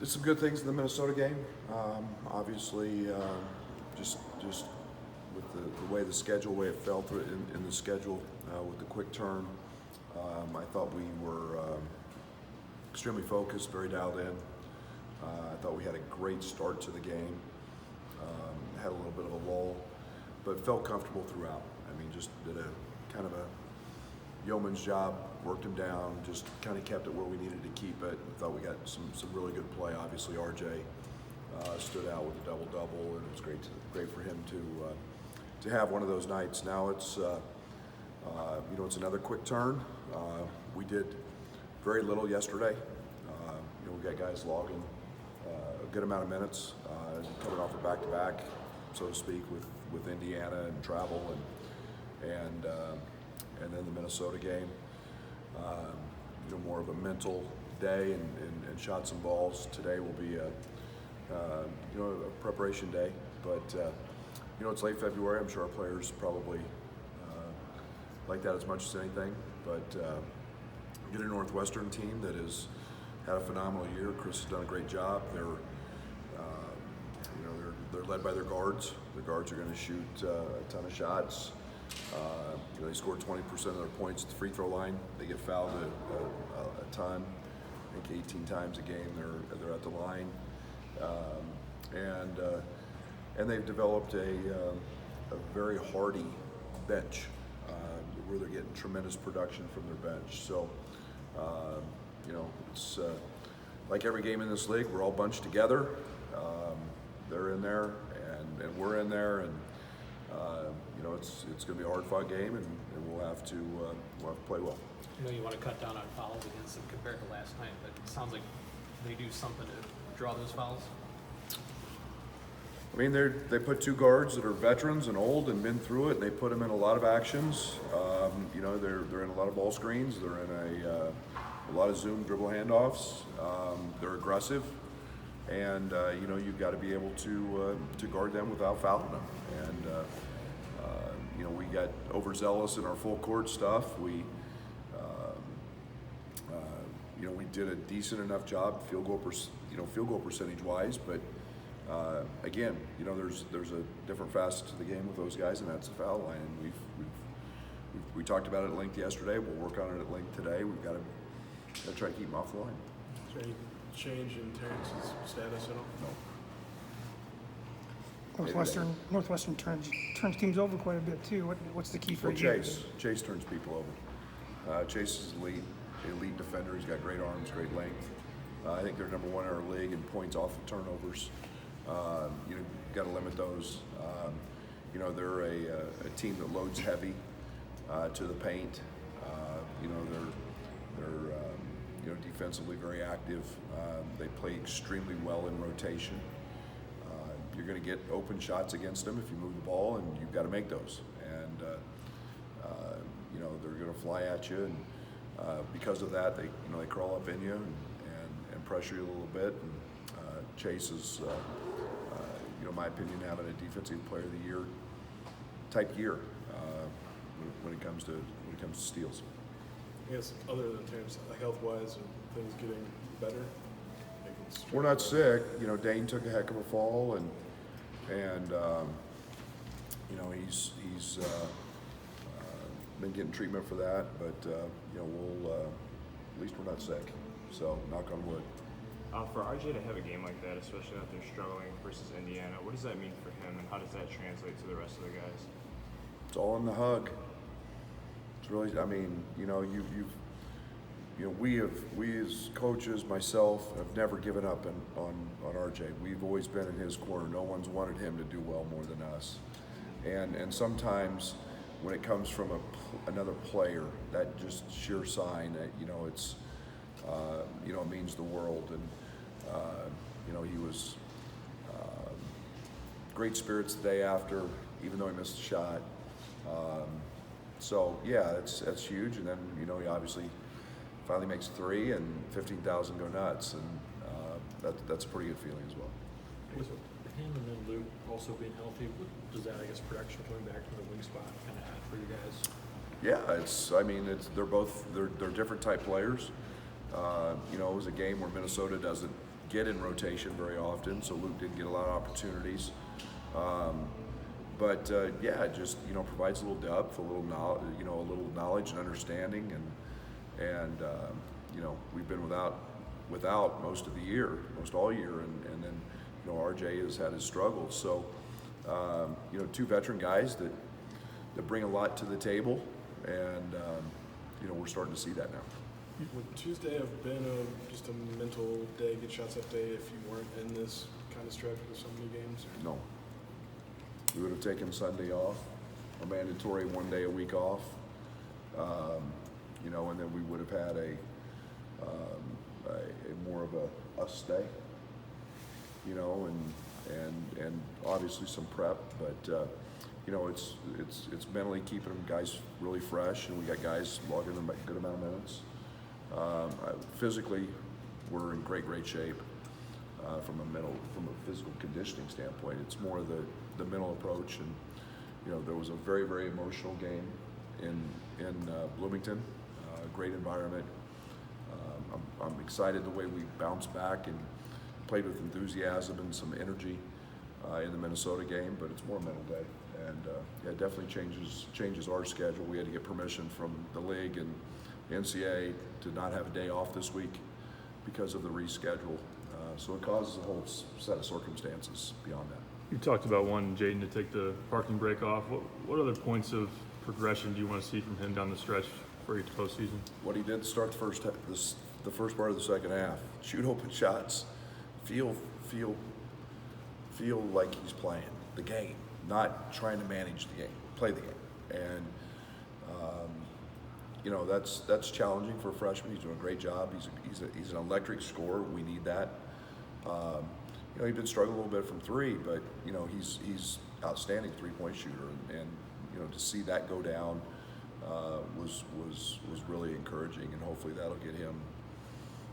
Did some good things in the Minnesota game. Obviously, just with the way the way it fell through in the schedule with the quick turn, I thought we were extremely focused, very dialed in. I thought we had a great start to the game. Had a little bit of a lull, but felt comfortable throughout. I mean, just did a kind of a yeoman's job, worked him down, just kind of kept it where we needed to keep it. Thought we got some really good play. Obviously, RJ stood out with a double-double, and it was great for him to have one of those nights. Now it's it's another quick turn. We did very little yesterday. We got guys logging a good amount of minutes, coming off a back-to-back, so to speak, with Indiana and travel and then the Minnesota game. More of a mental day and shots and balls. Today will be a preparation day, but it's late February. I'm sure our players probably like that as much as anything. But get a Northwestern team that has had a phenomenal year. Chris has done a great job. They're led by their guards. Their guards are going to shoot a ton of shots. They score 20% of their points at the free throw line. They get fouled a ton. I think 18 times a game they're at the line, and they've developed a very hardy bench where they're getting tremendous production from their bench. So it's like every game in this league, we're all bunched together. They're in there, and we're in there, and it's going to be a hard-fought game, and we'll have to play well. I know you want to cut down on fouls against them compared to last night, but it sounds like they do something to draw those fouls. I mean, they put two guards that are veterans and old and been through it, and they put them in a lot of actions. They're in a lot of ball screens. They're in a lot of zoom dribble handoffs. They're aggressive, and you've got to be able to guard them without fouling them. And we got overzealous in our full court stuff. We did a decent enough job field goal percentage wise, but again, there's a different facet to the game with those guys, and that's the foul line. And we talked about it at length yesterday. We'll work on it at length today. We've got to try to keep them off the line. Is there any change in Terrence's status at all? No. Northwestern turns teams over quite a bit too. What's the key for you? Chase turns people over. Chase is elite defender. He's got great arms, great length. I think they're number one in our league in points off of turnovers. Got to limit those. They're a team that loads heavy to the paint. They're defensively very active. They play extremely well in rotation. You're going to get open shots against them if you move the ball, and you've got to make those. And they're going to fly at you, and because of that, they crawl up in you and pressure you a little bit. And Chase is, in my opinion, having a defensive player of the year type year when it comes to steals. I guess other than Terrence, health-wise, are things getting better? We're not sick. Dane took a heck of a fall, and he's been getting treatment for that. But we'll at least we're not sick. So knock on wood. For RJ to have a game like that, especially if they're struggling versus Indiana, what does that mean for him, and how does that translate to the rest of the guys? It's all in the hug. It's really, we as coaches, myself, have never given up on RJ. We've always been in his corner. No one's wanted him to do well more than us. And sometimes when it comes from another player, that just sheer sign that it's it means the world. And he was great spirits the day after, even though he missed a shot. So yeah, that's huge. And then he obviously finally makes three, and 15,000 go nuts, and that's a pretty good feeling as well. With him and then Luke also being healthy, what does that, production coming back from the wing spot kind of add for you guys? Yeah, they're different type players. You know, it was a game where Minnesota doesn't get in rotation very often, so Luke didn't get a lot of opportunities. Yeah, it just, you know, provides a little depth, a little knowledge, you know, a little knowledge and understanding, and you know, we've been without most of the year, most all year, and then, you know, RJ has had his struggles. So, you know, two veteran guys that bring a lot to the table, and you know, we're starting to see that now. Would Tuesday have been just a mental day, get shots up day, if you weren't in this kind of stretch with so many games? Or? No. We would have taken Sunday off, a mandatory 1 day a week off, you know, and then we would have had a more of a stay, you know, and obviously some prep, but you know, it's mentally keeping them guys really fresh, and we got guys logging them a good amount of minutes. Physically, we're in great shape from a physical conditioning standpoint. It's more the mental approach, and you know, there was a very emotional game in Bloomington. Great environment. I'm excited the way we bounced back and played with enthusiasm and some energy in the Minnesota game, but it's more a mental day, and yeah, it definitely changes our schedule. We had to get permission from the league and NCAA to not have a day off this week because of the reschedule. So it causes a whole set of circumstances beyond that. You talked about wanting Jaden to take the parking brake off. What other points of progression do you want to see from him down the stretch for each postseason? What he did to start the first part of the second half: shoot open shots, feel like he's playing the game, not trying to manage the game, play the game. And you know, that's challenging for a freshman. He's doing a great job. He's an electric scorer. We need that. You know, he's been struggling a little bit from three, but you know, he's outstanding 3-point shooter, and you know, to see that go down was really encouraging, and hopefully that'll get him,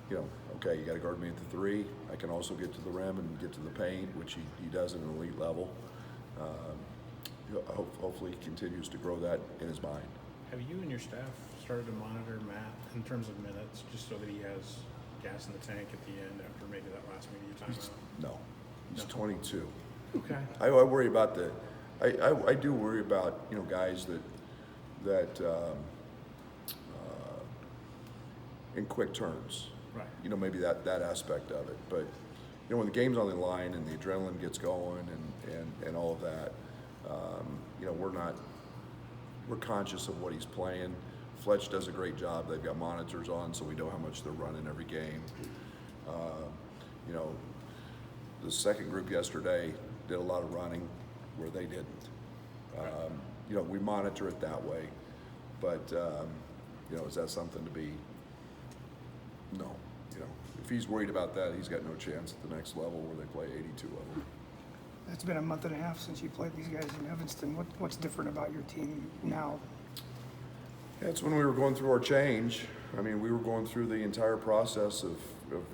you know, okay, you got to guard me at the three. I can also get to the rim and get to the paint, which he does at an elite level. You know, hopefully he continues to grow that in his mind. Have you and your staff started to monitor Matt in terms of minutes, just so that he has gas in the tank at the end after maybe that last media timeout? No, he's No. 22. Okay. I worry about I do worry about, you know, guys that in quick turns. Right. You know, maybe that aspect of it. But you know, when the game's on the line and the adrenaline gets going and all of that, you know, we're conscious of what he's playing. Fletch does a great job. They've got monitors on, so we know how much they're running every game. You know, the second group yesterday did a lot of running where they didn't. You know, we monitor it that way, but you know, is that something to be? No. You know, if he's worried about that, he's got no chance at the next level where they play 82 of them. It's been a month and a half since you played these guys in Evanston. What's different about your team now? That's when we were going through our change. I mean, we were going through the entire process of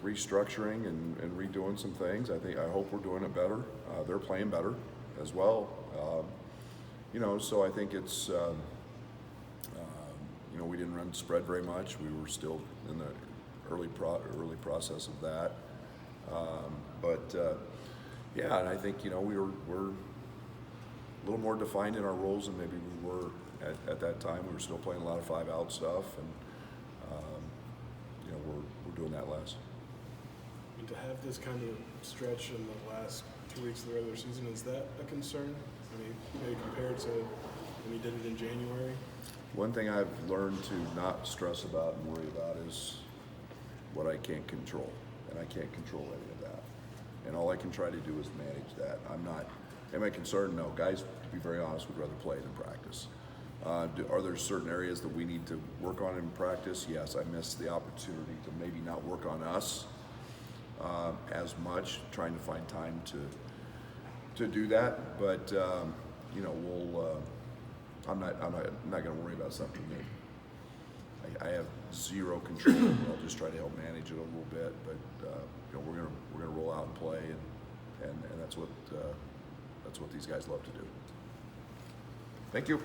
restructuring and redoing some things. I hope we're doing it better. They're playing better as well. You know, so I think it's, you know, we didn't run spread very much. We were still in the early process of that. Yeah, and I think, you know, we're a little more defined in our roles than maybe we were at that time. We were still playing a lot of 5-out stuff, and you know, we're doing that less. And to have this kind of stretch in the last 2 weeks of the regular season, is that a concern? I mean, maybe compared to when you did it in January? One thing I've learned to not stress about and worry about is what I can't control, and I can't control any of that. And all I can try to do is manage that. Am I concerned? No. Guys, to be very honest, would rather play than practice. Are there certain areas that we need to work on in practice? Yes, I missed the opportunity to maybe not work on us as much, trying to find time to do that. But you know, I'm not going to worry about something that I have zero control over. I'll just try to help manage it a little bit. But you know, we're gonna roll out and play, and that's what these guys love to do. Thank you.